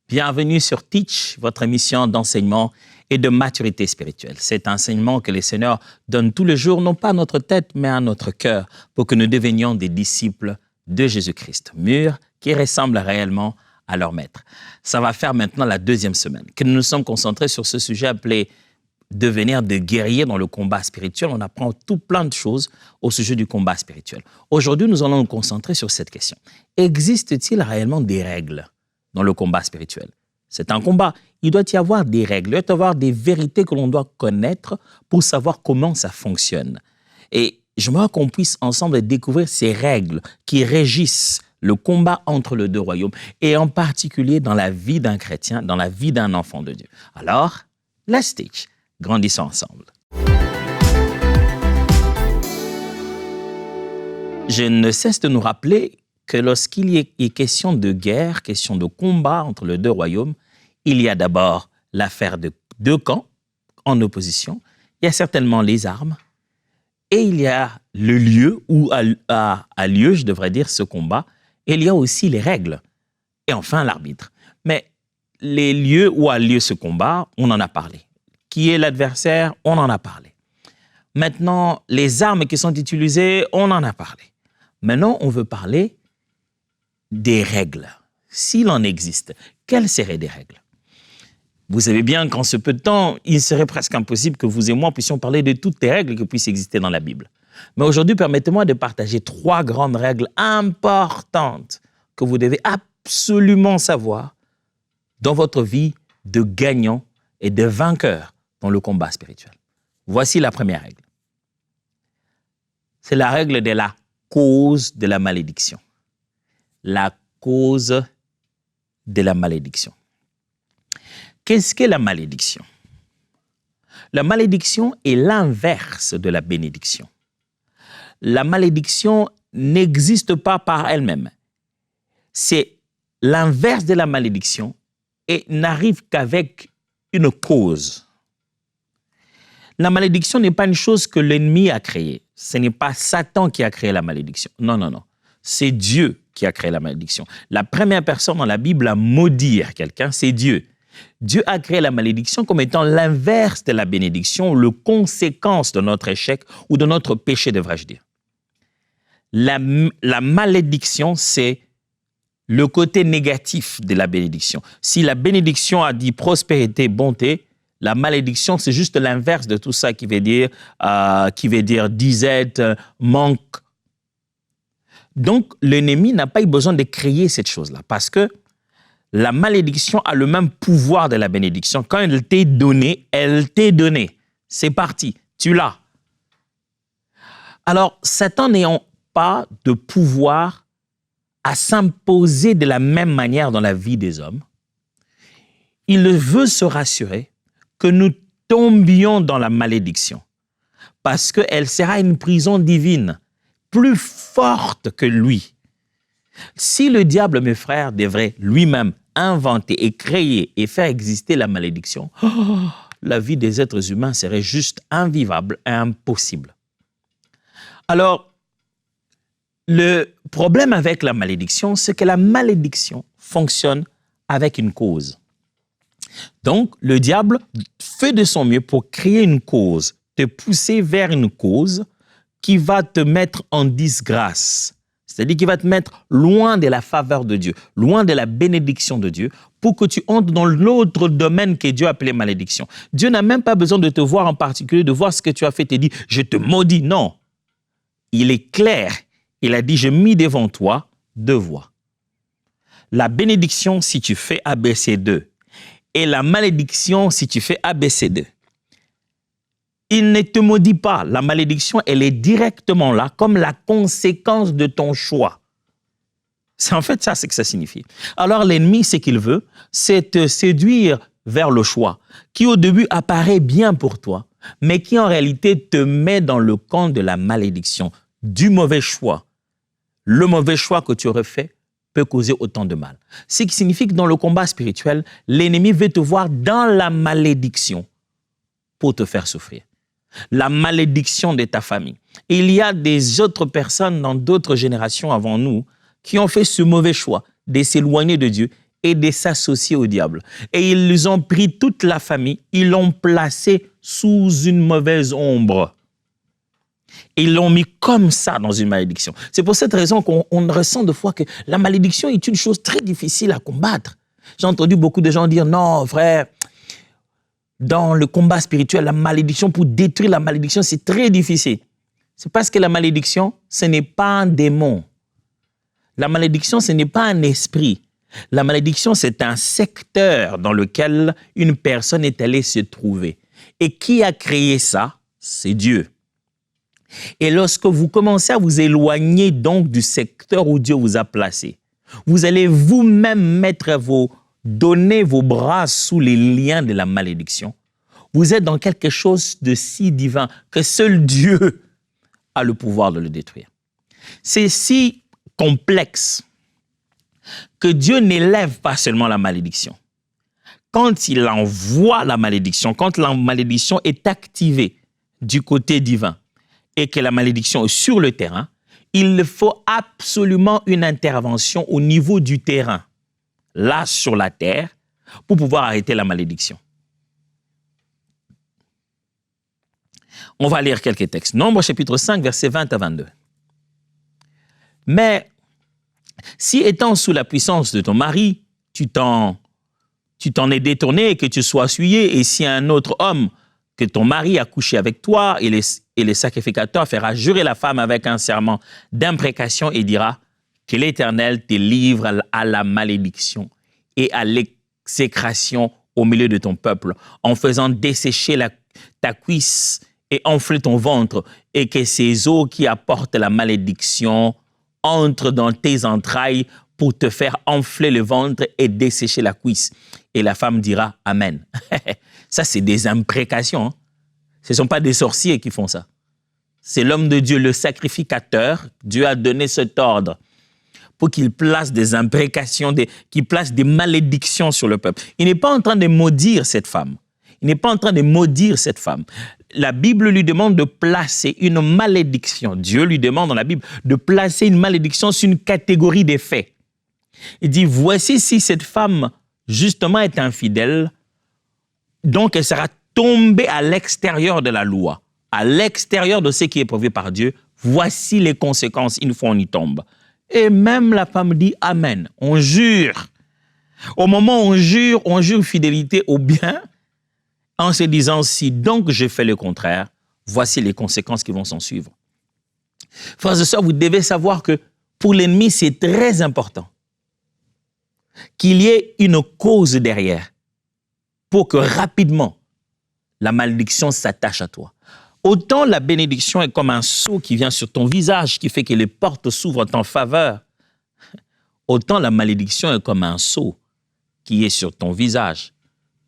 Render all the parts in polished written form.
Bienvenue sur Teach, votre émission d'enseignement et de maturité spirituelle. Cet enseignement que le Seigneur donne tous les jours, non pas à notre tête, mais à notre cœur, pour que nous devenions des disciples de Jésus-Christ, mûrs qui ressemblent réellement à leur Maître. Ça va faire maintenant la deuxième semaine que nous nous sommes concentrés sur ce sujet appelé « Devenir des guerriers dans le combat spirituel ». On apprend tout plein de choses au sujet du combat spirituel. Aujourd'hui, nous allons nous concentrer sur cette question. Existe-t-il réellement des règles dans le combat spirituel? C'est un combat. Il doit y avoir des règles, il doit y avoir des vérités que l'on doit connaître pour savoir comment ça fonctionne. Et j'aimerais qu'on puisse ensemble découvrir ces règles qui régissent le combat entre les deux royaumes et en particulier dans la vie d'un chrétien, dans la vie d'un enfant de Dieu. Alors, let's teach. Grandissons ensemble. Je ne cesse de nous rappeler que lorsqu'il est question de guerre, question de combat entre les deux royaumes, il y a d'abord l'affaire de deux camps en opposition, il y a certainement les armes, et il y a le lieu où a lieu, je devrais dire, ce combat, et il y a aussi les règles, et enfin l'arbitre. Mais les lieux où a lieu ce combat, on en a parlé. Qui est l'adversaire? On en a parlé. Maintenant, les armes qui sont utilisées, on en a parlé. Maintenant, on veut parler des règles. S'il en existe, quelles seraient des règles? Vous savez bien qu'en ce peu de temps, il serait presque impossible que vous et moi puissions parler de toutes les règles qui puissent exister dans la Bible. Mais aujourd'hui, permettez-moi de partager 3 grandes règles importantes que vous devez absolument savoir dans votre vie de gagnant et de vainqueur dans le combat spirituel. Voici la première règle. C'est la règle de la cause de la malédiction. La cause de la malédiction. Qu'est-ce qu'est la malédiction? La malédiction est l'inverse de la bénédiction. La malédiction n'existe pas par elle-même. C'est l'inverse de la malédiction et n'arrive qu'avec une cause. La malédiction n'est pas une chose que l'ennemi a créée. Ce n'est pas Satan qui a créé la malédiction. Non, non, non. C'est Dieu qui a créé la malédiction. La première personne dans la Bible à maudire quelqu'un, c'est Dieu. Dieu a créé la malédiction comme étant l'inverse de la bénédiction, le conséquence de notre échec ou de notre péché, devrais-je dire. La malédiction, c'est le côté négatif de la bénédiction. Si la bénédiction a dit prospérité, bonté, la malédiction, c'est juste l'inverse de tout ça qui veut dire disette, manque. Donc, l'ennemi n'a pas eu besoin de créer cette chose-là parce que la malédiction a le même pouvoir de la bénédiction. Quand elle t'est donnée, elle t'est donnée. C'est parti, tu l'as. Alors, Satan n'ayant pas de pouvoir à s'imposer de la même manière dans la vie des hommes, il veut se rassurer que nous tombions dans la malédiction parce qu'elle sera une prison divine plus forte que lui. Si le diable, mes frères, devrait lui-même inventer et créer et faire exister la malédiction, la vie des êtres humains serait juste invivable et impossible. Alors, le problème avec la malédiction, c'est que la malédiction fonctionne avec une cause. Donc, le diable fait de son mieux pour créer une cause, te pousser vers une cause qui va te mettre en disgrâce. C'est-à-dire qu'il va te mettre loin de la faveur de Dieu, loin de la bénédiction de Dieu, pour que tu entres dans l'autre domaine que Dieu a appelé malédiction. Dieu n'a même pas besoin de te voir en particulier, de voir ce que tu as fait et dit, je te maudis. Non. Il est clair. Il a dit, j'ai mis devant toi 2 voies. La bénédiction si tu fais ABC2 et la malédiction si tu fais ABC2. Il ne te maudit pas. La malédiction, elle est directement là comme la conséquence de ton choix. C'est en fait ça, c'est que ça signifie. Alors l'ennemi, ce qu'il veut, c'est te séduire vers le choix qui au début apparaît bien pour toi, mais qui en réalité te met dans le camp de la malédiction, du mauvais choix. Le mauvais choix que tu aurais fait peut causer autant de mal. Ce qui signifie que dans le combat spirituel, l'ennemi veut te voir dans la malédiction pour te faire souffrir. La malédiction de ta famille. Et il y a des autres personnes dans d'autres générations avant nous qui ont fait ce mauvais choix de s'éloigner de Dieu et de s'associer au diable. Et ils ont pris toute la famille, ils l'ont placée sous une mauvaise ombre. Et ils l'ont mis comme ça dans une malédiction. C'est pour cette raison qu'on ressent de fois que la malédiction est une chose très difficile à combattre. J'ai entendu beaucoup de gens dire, non, frère, dans le combat spirituel, la malédiction, pour détruire la malédiction, c'est très difficile. C'est parce que la malédiction, ce n'est pas un démon. La malédiction, ce n'est pas un esprit. La malédiction, c'est un secteur dans lequel une personne est allée se trouver. Et qui a créé ça? C'est Dieu. Et lorsque vous commencez à vous éloigner donc du secteur où Dieu vous a placé, vous allez vous-même donner vos bras sous les liens de la malédiction. Vous êtes dans quelque chose de si divin que seul Dieu a le pouvoir de le détruire. C'est si complexe que Dieu n'élève pas seulement la malédiction. Quand il envoie la malédiction, quand la malédiction est activée du côté divin et que la malédiction est sur le terrain, il faut absolument une intervention au niveau du terrain, là sur la terre, pour pouvoir arrêter la malédiction. On va lire quelques textes. Nombre chapitre 5, versets 20 à 22. Mais si étant sous la puissance de ton mari, tu t'en es détourné et que tu sois souillé, et si un autre homme que ton mari a couché avec toi, et le sacrificateur fera jurer la femme avec un serment d'imprécation et dira que l'Éternel te livre à la malédiction et à l'exécration au milieu de ton peuple, en faisant dessécher ta cuisse et enfler ton ventre, et que ces eaux qui apportent la malédiction entrent dans tes entrailles pour te faire enfler le ventre et dessécher la cuisse. Et la femme dira Amen. Ça, c'est des imprécations. Hein? Ce ne sont pas des sorciers qui font ça. C'est l'homme de Dieu, le sacrificateur. Dieu a donné cet ordre pour qu'il place des imprécations, qu'il place des malédictions sur le peuple. Il n'est pas en train de maudire cette femme. Il n'est pas en train de maudire cette femme. La Bible lui demande de placer une malédiction. Dieu lui demande dans la Bible de placer une malédiction sur une catégorie des faits. Il dit, voici si cette femme, justement, est infidèle, donc elle sera tombée à l'extérieur de la loi, à l'extérieur de ce qui est prévu par Dieu. Voici les conséquences une fois on y tombe. Et même la femme dit Amen. On jure. Au moment où on jure fidélité au bien, en se disant, si donc je fais le contraire, voici les conséquences qui vont s'en suivre. Frères et sœurs, vous devez savoir que pour l'ennemi, c'est très important qu'il y ait une cause derrière pour que rapidement la malédiction s'attache à toi. Autant la bénédiction est comme un sceau qui vient sur ton visage, qui fait que les portes s'ouvrent en ta faveur, autant la malédiction est comme un sceau qui est sur ton visage,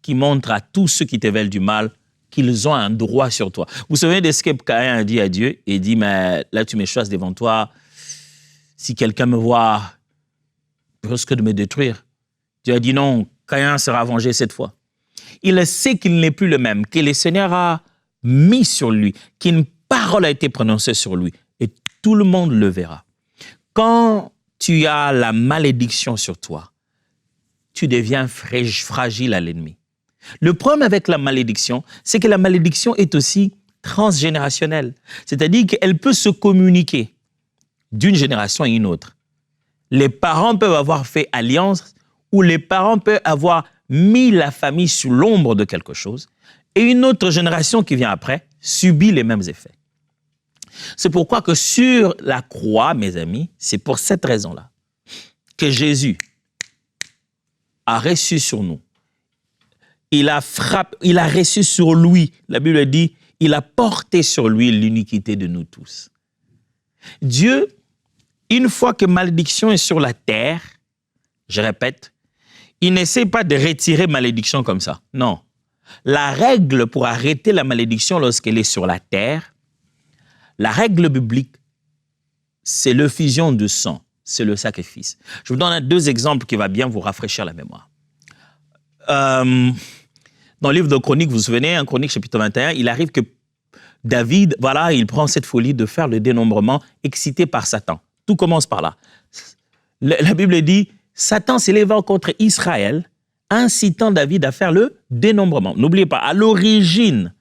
qui montre à tous ceux qui te veulent du mal qu'ils ont un droit sur toi. Vous vous souvenez de ce que Caïn a dit à Dieu? Il dit, mais là tu me chasses devant toi, si quelqu'un me voit, il risque de me détruire. Dieu a dit non, Caïn sera vengé cette fois. Il sait qu'il n'est plus le même, que le Seigneur a mis sur lui, qu'une parole a été prononcée sur lui, et tout le monde le verra. Quand tu as la malédiction sur toi, tu deviens fragile à l'ennemi. Le problème avec la malédiction, c'est que la malédiction est aussi transgénérationnelle. C'est-à-dire qu'elle peut se communiquer d'une génération à une autre. Les parents peuvent avoir fait alliance ou les parents peuvent avoir mis la famille sous l'ombre de quelque chose et une autre génération qui vient après subit les mêmes effets. C'est pourquoi que sur la croix, mes amis, c'est pour cette raison-là que Jésus a reçu sur nous. Il a reçu sur lui, la Bible dit, il a porté sur lui l'iniquité de nous tous. Dieu, une fois que malédiction est sur la terre, je répète, il n'essaie pas de retirer malédiction comme ça. Non. La règle pour arrêter la malédiction lorsqu'elle est sur la terre, la règle biblique, c'est l'effusion de sang, c'est le sacrifice. Je vous donne deux exemples qui vont bien vous rafraîchir la mémoire. Dans le livre de Chroniques, vous vous souvenez, en Chronique chapitre 21, il arrive que David, voilà, il prend cette folie de faire le dénombrement excité par Satan. Tout commence par là. La Bible dit, Satan s'éleva contre Israël, incitant David à faire le dénombrement. N'oubliez pas, à l'origine,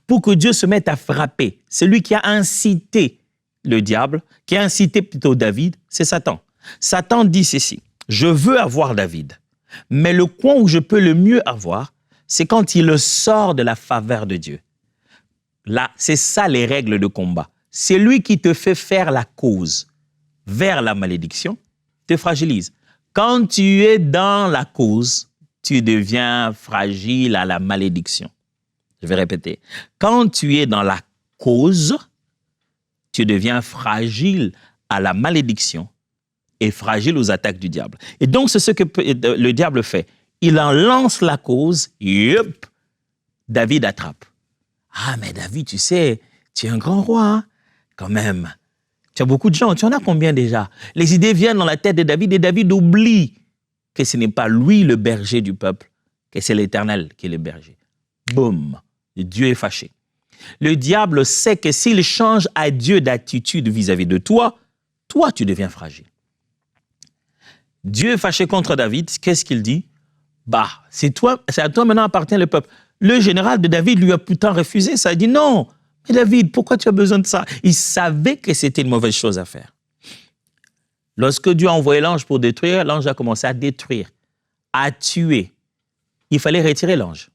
pour que Dieu se mette à frapper, celui qui a incité le diable, qui a incité plutôt David, c'est Satan. Satan dit ceci, je veux avoir David, mais le coin où je peux le mieux avoir, c'est quand il sort de la faveur de Dieu. Là, c'est ça les règles de combat. C'est lui qui te fait faire la cause vers la malédiction, te fragilise. Quand tu es dans la cause, tu deviens fragile à la malédiction. Je vais répéter. Quand tu es dans la cause, tu deviens fragile à la malédiction et fragile aux attaques du diable. Et donc, c'est ce que le diable fait. Il en lance la cause, yep, David attrape. Ah, mais David, tu sais, tu es un grand roi, hein? Quand même. Tu as beaucoup de gens, tu en as combien déjà? Les idées viennent dans la tête de David et David oublie que ce n'est pas lui le berger du peuple, que c'est l'Éternel qui est le berger. Boum, Dieu est fâché. Le diable sait que s'il change à Dieu d'attitude vis-à-vis de toi, toi, tu deviens fragile. Dieu est fâché contre David, qu'est-ce qu'il dit? Bah, c'est à toi maintenant appartient le peuple. Le général de David lui a pourtant refusé ça. Il dit non, mais David, pourquoi tu as besoin de ça? Il savait que c'était une mauvaise chose à faire. Lorsque Dieu a envoyé l'ange pour détruire, l'ange a commencé à détruire, à tuer. Il fallait retirer l'ange.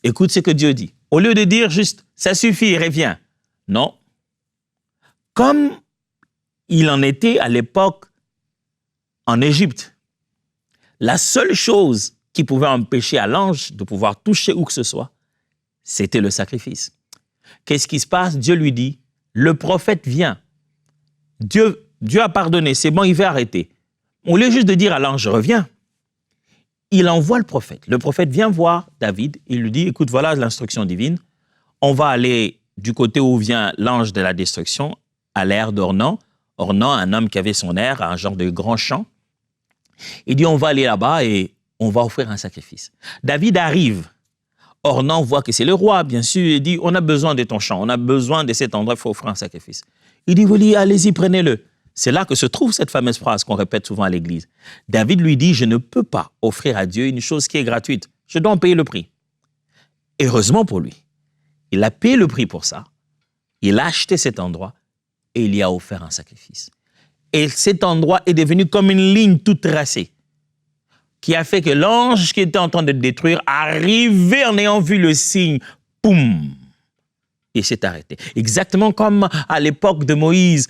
Écoute ce que Dieu dit. Au lieu de dire juste, ça suffit, reviens. Non. Comme il en était à l'époque en Égypte, la seule chose qui pouvait empêcher à l'ange de pouvoir toucher où que ce soit, c'était le sacrifice. Qu'est-ce qui se passe? Dieu lui dit, le prophète vient. Dieu a pardonné, c'est bon, il va arrêter. Au lieu juste de dire à l'ange, reviens, il envoie le prophète. Le prophète vient voir David, il lui dit, écoute, voilà l'instruction divine, on va aller du côté où vient l'ange de la destruction, à l'ère d'Ornan. Ornan, un homme qui avait son aire, un genre de grand champ. Il dit, on va aller là-bas et on va offrir un sacrifice. David arrive. Ornan voit que c'est le roi, bien sûr. Il dit, on a besoin de ton champ, on a besoin de cet endroit, il faut offrir un sacrifice. Il dit, oui, allez-y, prenez-le. C'est là que se trouve cette fameuse phrase qu'on répète souvent à l'église. David lui dit, je ne peux pas offrir à Dieu une chose qui est gratuite. Je dois en payer le prix. Heureusement pour lui, il a payé le prix pour ça. Il a acheté cet endroit et il y a offert un sacrifice. Et cet endroit est devenu comme une ligne toute tracée qui a fait que l'ange qui était en train de détruire arrivait en ayant vu le signe, poum, et s'est arrêté. Exactement comme à l'époque de Moïse,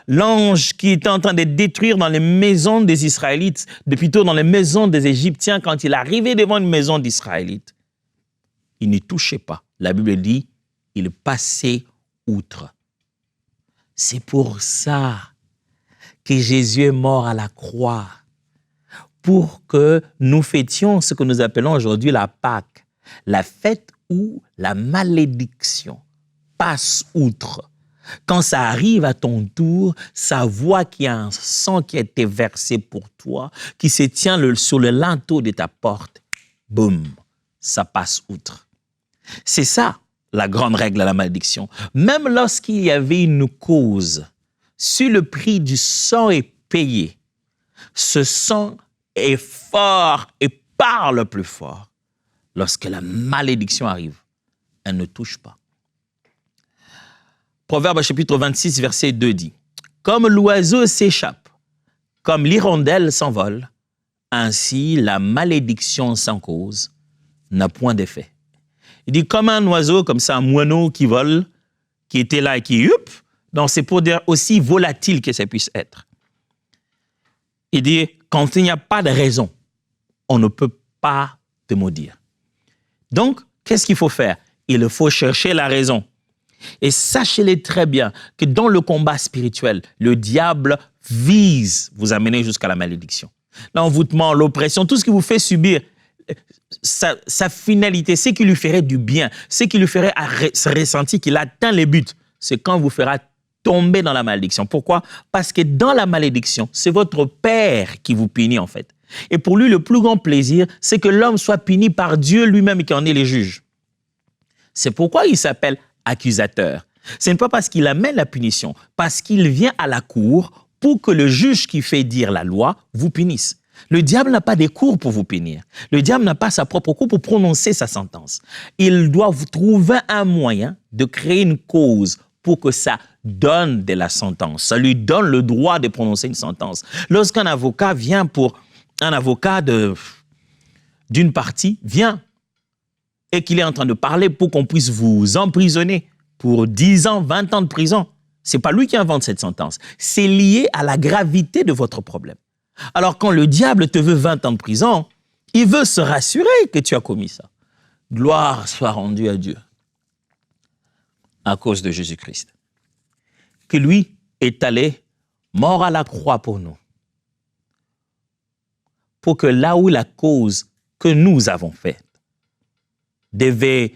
l'ange qui était en train de détruire dans les maisons des Israélites, plutôt dans les maisons des Égyptiens, quand il arrivait devant une maison d'Israélites, il n'y touchait pas. La Bible dit, il passait outre. C'est pour ça que Jésus est mort à la croix, pour que nous fêtions ce que nous appelons aujourd'hui la Pâque, la fête où la malédiction passe outre. Quand ça arrive à ton tour, ça voit qu'il y a un sang qui a été versé pour toi, qui se tient sur le linteau de ta porte. Boum, ça passe outre. C'est ça, la grande règle de la malédiction. Même lorsqu'il y avait une cause, si le prix du sang est payé, ce sang est fort et parle plus fort. Lorsque la malédiction arrive, elle ne touche pas. Proverbe chapitre 26, verset 2 dit, « Comme l'oiseau s'échappe, comme l'hirondelle s'envole, ainsi la malédiction sans cause n'a point d'effet. » Il dit, comme un oiseau, comme ça, un moineau qui vole, qui était là et qui, donc c'est pour dire aussi volatile que ça puisse être. Il dit, quand il n'y a pas de raison, on ne peut pas te maudire. Donc, qu'est-ce qu'il faut faire? Il faut chercher la raison. Et sachez-le très bien que dans le combat spirituel, le diable vise vous amener jusqu'à la malédiction. L'envoûtement, l'oppression, tout ce qui vous fait subir, sa finalité, ce qui lui ferait du bien, ce qui lui ferait se ressentir qu'il atteint les buts, c'est quand vous fera tomber dans la malédiction. Pourquoi? Parce que dans la malédiction, c'est votre Père qui vous punit en fait. Et pour lui, le plus grand plaisir, c'est que l'homme soit puni par Dieu lui-même qui en est le juge. C'est pourquoi il s'appelle accusateur. Ce n'est pas parce qu'il amène la punition, parce qu'il vient à la cour pour que le juge qui fait dire la loi vous punisse. Le diable n'a pas des cours pour vous punir. Le diable n'a pas sa propre cour pour prononcer sa sentence. Il doit vous trouver un moyen de créer une cause pour que ça donne de la sentence. Ça lui donne le droit de prononcer une sentence. Lorsqu'un avocat vient pour un avocat d'une partie, vient et qu'il est en train de parler pour qu'on puisse vous emprisonner pour 10 ans, 20 ans de prison, ce n'est pas lui qui invente cette sentence. C'est lié à la gravité de votre problème. Alors, quand le diable te veut 20 ans de prison, il veut se rassurer que tu as commis ça. Gloire soit rendue à Dieu à cause de Jésus-Christ, que lui est allé mort à la croix pour nous, pour que là où la cause que nous avons faite devait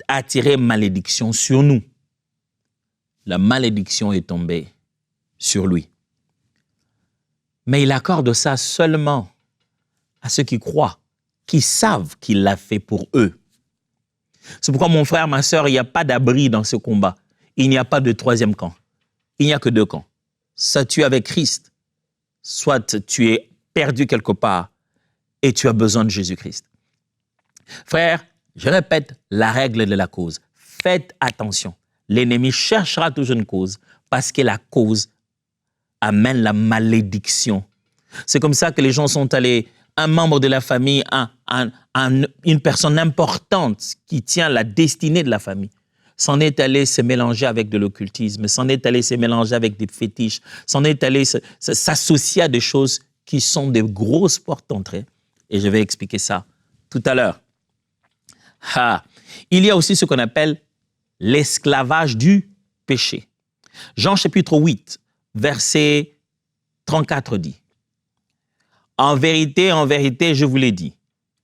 attirer malédiction sur nous, la malédiction est tombée sur lui. Mais il accorde ça seulement à ceux qui croient, qui savent qu'il l'a fait pour eux. C'est pourquoi, mon frère, ma sœur, il n'y a pas d'abri dans ce combat. Il n'y a pas de troisième camp. Il n'y a que deux camps. Soit tu es avec Christ, soit tu es perdu quelque part et tu as besoin de Jésus-Christ. Frère, je répète la règle de la cause. Faites attention. L'ennemi cherchera toujours une cause parce que la cause amène la malédiction. C'est comme ça que les gens sont allés, un membre de la famille, une personne importante qui tient la destinée de la famille, s'en est allé se mélanger avec de l'occultisme, s'en est allé se mélanger avec des fétiches, s'en est allé s'associer à des choses qui sont des grosses portes d'entrée. Et je vais expliquer ça tout à l'heure. Il y a aussi ce qu'on appelle l'esclavage du péché. Jean chapitre 8, verset 34 dit, « En vérité, je vous l'ai dit,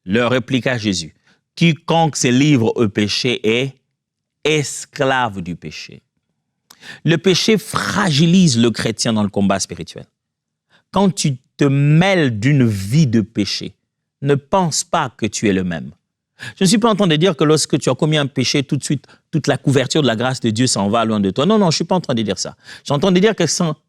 leur répliqua Jésus, quiconque se livre au péché est esclave du péché. » Le péché fragilise le chrétien dans le combat spirituel. Quand tu te mêles d'une vie de péché, ne pense pas que tu es le même. Je ne suis pas en train de dire que lorsque tu as commis un péché, tout de suite, toute la couverture de la grâce de Dieu s'en va loin de toi. Non, je ne suis pas en train de dire ça. Je suis en train de dire que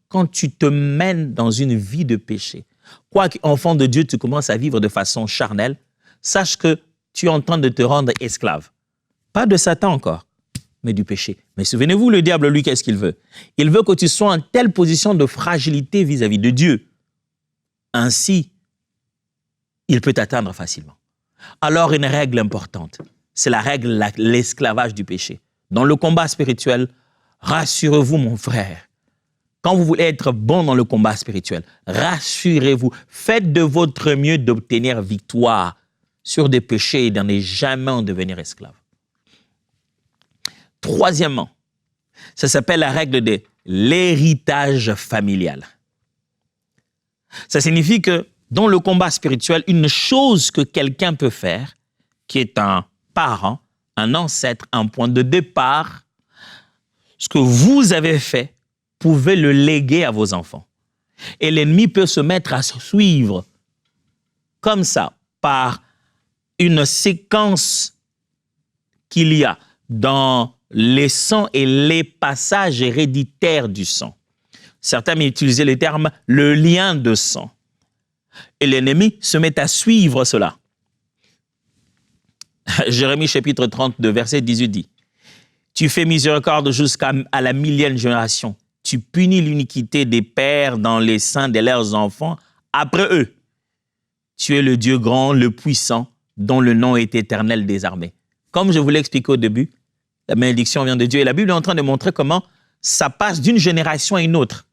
quand tu te mènes dans une vie de péché, quoi qu'enfant de Dieu, tu commences à vivre de façon charnelle, sache que tu es en train de te rendre esclave. Pas de Satan encore, mais du péché. Mais souvenez-vous, le diable, lui, qu'est-ce qu'il veut? Il veut que tu sois en telle position de fragilité vis-à-vis de Dieu. Ainsi, il peut t'atteindre facilement. Alors, une règle importante, c'est la règle, l'esclavage du péché. Dans le combat spirituel, rassurez-vous, mon frère, quand vous voulez être bon dans le combat spirituel, rassurez-vous, faites de votre mieux d'obtenir victoire sur des péchés et d'en jamais en devenir esclave. Troisièmement, ça s'appelle la règle de l'héritage familial. Ça signifie que dans le combat spirituel, une chose que quelqu'un peut faire, qui est un parent, un ancêtre, un point de départ, ce que vous avez fait, pouvez le léguer à vos enfants. Et l'ennemi peut se mettre à suivre comme ça, par une séquence qu'il y a dans les sangs et les passages héréditaires du sang. Certains m'ont utilisé le terme « le lien de sang ». Et l'ennemi se met à suivre cela. Jérémie chapitre 32, verset 18 dit, « Tu fais miséricorde jusqu'à la millième génération. Tu punis l'iniquité des pères dans les seins de leurs enfants après eux. Tu es le Dieu grand, le puissant, dont le nom est éternel des armées. » Comme je vous l'ai expliqué au début, la malédiction vient de Dieu. Et la Bible est en train de montrer comment ça passe d'une génération à une autre.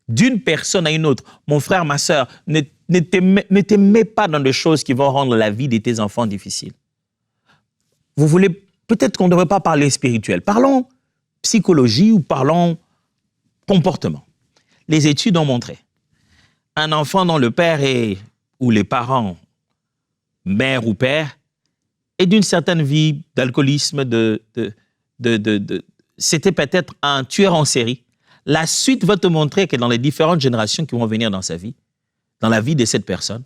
D'une personne à une autre. Mon frère, ma sœur, ne te mets pas dans des choses qui vont rendre la vie de tes enfants difficile. Vous voulez, peut-être qu'on ne devrait pas parler spirituel. Parlons psychologie ou parlons comportement. Les études ont montré. Un enfant dont le père ou les parents, mère ou père, est d'une certaine vie d'alcoolisme, c'était peut-être un tueur en série. La suite va te montrer que dans les différentes générations qui vont venir dans sa vie, dans la vie de cette personne,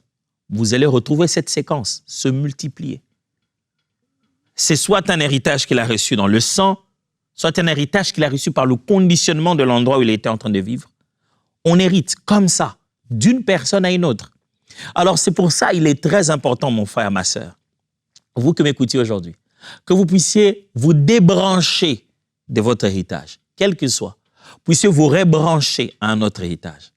vous allez retrouver cette séquence se multiplier. C'est soit un héritage qu'il a reçu dans le sang, soit un héritage qu'il a reçu par le conditionnement de l'endroit où il était en train de vivre, On hérite comme ça, d'une personne à une autre. Alors c'est pour ça il est très important, mon frère, ma sœur, vous que m'écoutez aujourd'hui, que vous puissiez vous débrancher de votre héritage, quel qu'il soit, puissiez vous rebrancher à un autre héritage.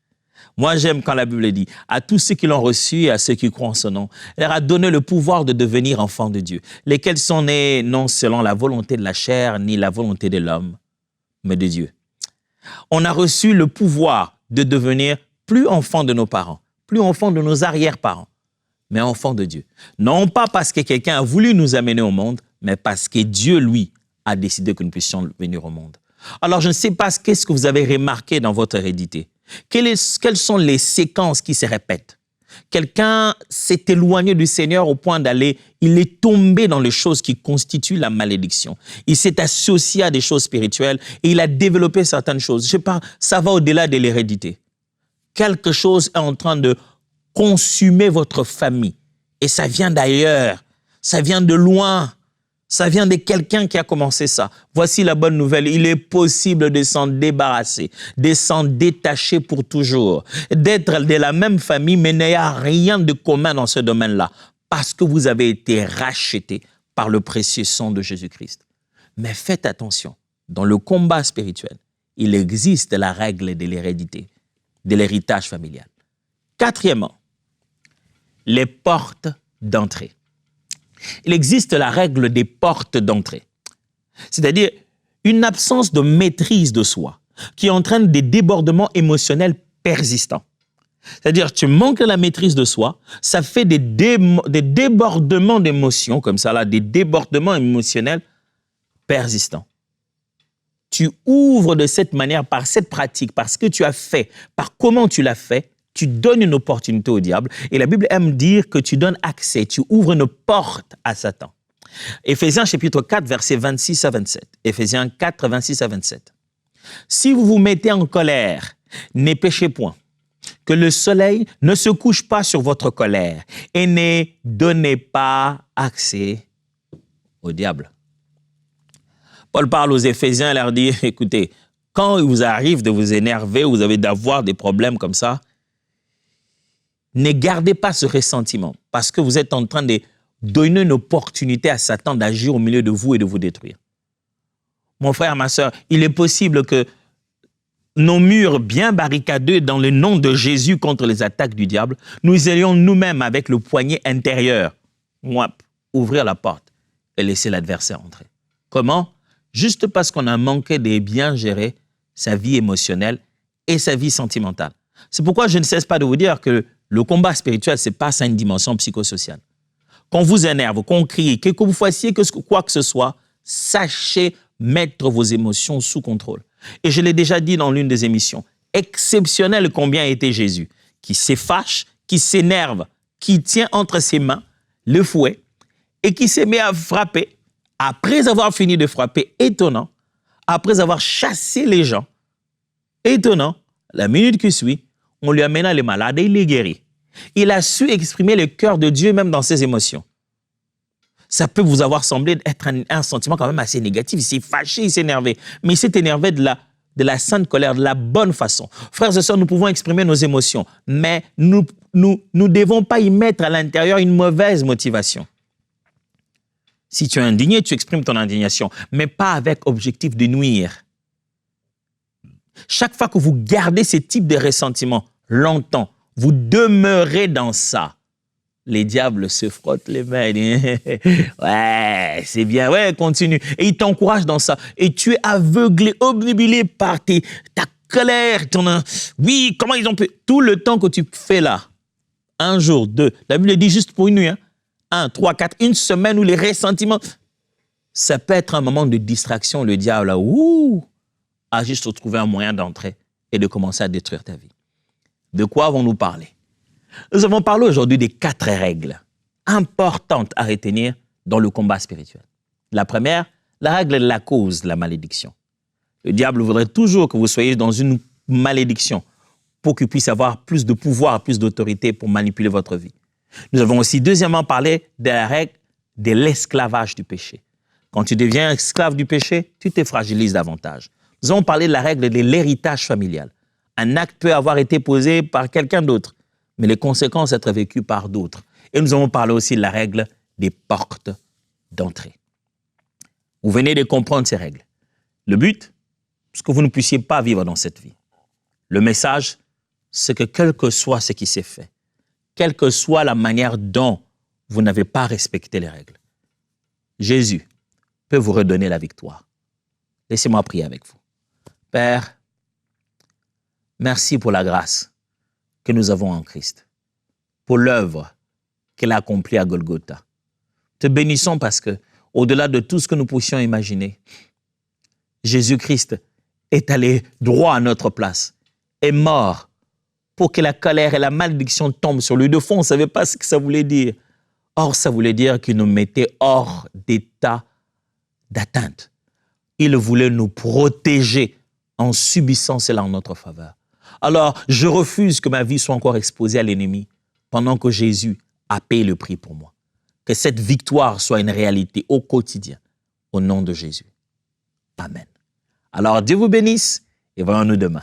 Moi, j'aime quand la Bible dit, à tous ceux qui l'ont reçu et à ceux qui croient en son nom, elle leur a donné le pouvoir de devenir enfants de Dieu, lesquels sont nés non selon la volonté de la chair, ni la volonté de l'homme, mais de Dieu. On a reçu le pouvoir de devenir plus enfants de nos parents, plus enfants de nos arrière-parents, mais enfants de Dieu. Non pas parce que quelqu'un a voulu nous amener au monde, mais parce que Dieu, lui, a décidé que nous puissions venir au monde. Alors, je ne sais pas qu'est-ce que vous avez remarqué dans votre hérédité. Quelles sont les séquences qui se répètent? Quelqu'un s'est éloigné du Seigneur au point d'aller, il est tombé dans les choses qui constituent la malédiction. Il s'est associé à des choses spirituelles et il a développé certaines choses. Je sais pas, ça va au-delà de l'hérédité. Quelque chose est en train de consumer votre famille et ça vient d'ailleurs, ça vient de loin. Ça vient de quelqu'un qui a commencé ça. Voici la bonne nouvelle. Il est possible de s'en débarrasser, de s'en détacher pour toujours, d'être de la même famille, mais il n'y a rien de commun dans ce domaine-là, parce que vous avez été rachetés par le précieux sang de Jésus-Christ. Mais faites attention, dans le combat spirituel, il existe la règle de l'hérédité, de l'héritage familial. Quatrièmement, les portes d'entrée. Il existe la règle des portes d'entrée, c'est-à-dire une absence de maîtrise de soi qui entraîne des débordements émotionnels persistants. C'est-à-dire tu manques la maîtrise de soi, ça fait des débordements d'émotions comme ça, là, des débordements émotionnels persistants. Tu ouvres de cette manière, par cette pratique, par ce que tu as fait, par comment tu l'as fait, tu donnes une opportunité au diable. Et la Bible aime dire que tu donnes accès, tu ouvres une porte à Satan. Éphésiens chapitre 4, versets 26 à 27. Éphésiens 4, 26 à 27. Si vous vous mettez en colère, ne péchez point. Que le soleil ne se couche pas sur votre colère et ne donnez pas accès au diable. Paul parle aux Éphésiens et leur dit, écoutez, quand il vous arrive de vous énerver, vous avez d'avoir des problèmes comme ça, ne gardez pas ce ressentiment parce que vous êtes en train de donner une opportunité à Satan d'agir au milieu de vous et de vous détruire. Mon frère, ma sœur, il est possible que nos murs bien barricadés dans le nom de Jésus contre les attaques du diable, nous ayons nous-mêmes avec le poignet intérieur, ouvrir la porte et laisser l'adversaire entrer. Comment? Juste parce qu'on a manqué de bien gérer sa vie émotionnelle et sa vie sentimentale. C'est pourquoi je ne cesse pas de vous dire que le combat spirituel, c'est pas ça une dimension psychosociale. Qu'on vous énerve, qu'on crie, que vous fassiez quoi que ce soit, sachez mettre vos émotions sous contrôle. Et je l'ai déjà dit dans l'une des émissions, exceptionnel combien était Jésus, qui s'effâche, qui s'énerve, qui tient entre ses mains le fouet et qui se met à frapper. Après avoir fini de frapper, étonnant, après avoir chassé les gens, étonnant, la minute qui suit, on lui amena les malades et il les guérit. Il a su exprimer le cœur de Dieu même dans ses émotions. Ça peut vous avoir semblé être un sentiment quand même assez négatif. Il s'est fâché, il s'est énervé. Mais il s'est énervé de la sainte colère, de la bonne façon. Frères et sœurs, nous pouvons exprimer nos émotions, mais nous ne devons pas y mettre à l'intérieur une mauvaise motivation. Si tu es indigné, tu exprimes ton indignation, mais pas avec objectif de nuire. Chaque fois que vous gardez ce type de ressentiment longtemps, vous demeurez dans ça. Les diables se frottent les mains et disent « Ouais, c'est bien, ouais, continue. » Et ils t'encouragent dans ça. Et tu es aveuglé, obnubilé par ta colère. Oui, comment ils ont pu... Tout le temps que tu fais là, un jour, deux, la Bible dit juste pour une nuit, 1, 3, 4, une semaine où les ressentiments... Ça peut être un moment de distraction. Le diable, a juste trouvé un moyen d'entrer et de commencer à détruire ta vie. De quoi avons-nous parlé? Nous avons parlé aujourd'hui des 4 règles importantes à retenir dans le combat spirituel. La première, la règle de la cause de la malédiction. Le diable voudrait toujours que vous soyez dans une malédiction pour qu'il puisse avoir plus de pouvoir, plus d'autorité pour manipuler votre vie. Nous avons aussi deuxièmement parlé de la règle de l'esclavage du péché. Quand tu deviens esclave du péché, tu te fragilises davantage. Nous avons parlé de la règle de l'héritage familial. Un acte peut avoir été posé par quelqu'un d'autre, mais les conséquences être vécues par d'autres. Et nous avons parlé aussi de la règle des portes d'entrée. Vous venez de comprendre ces règles. Le but, c'est que vous ne puissiez pas vivre dans cette vie. Le message, c'est que quel que soit ce qui s'est fait, quelle que soit la manière dont vous n'avez pas respecté les règles, Jésus peut vous redonner la victoire. Laissez-moi prier avec vous. Père, merci pour la grâce que nous avons en Christ, pour l'œuvre qu'il a accomplie à Golgotha. Te bénissons parce que, au-delà de tout ce que nous puissions imaginer, Jésus-Christ est allé droit à notre place, est mort pour que la colère et la malédiction tombent sur lui. De fond, on ne savait pas ce que ça voulait dire. Or, ça voulait dire qu'il nous mettait hors d'état d'atteinte. Il voulait nous protéger en subissant cela en notre faveur. Alors, je refuse que ma vie soit encore exposée à l'ennemi pendant que Jésus a payé le prix pour moi. Que cette victoire soit une réalité au quotidien, au nom de Jésus. Amen. Alors, Dieu vous bénisse et voyons-nous demain.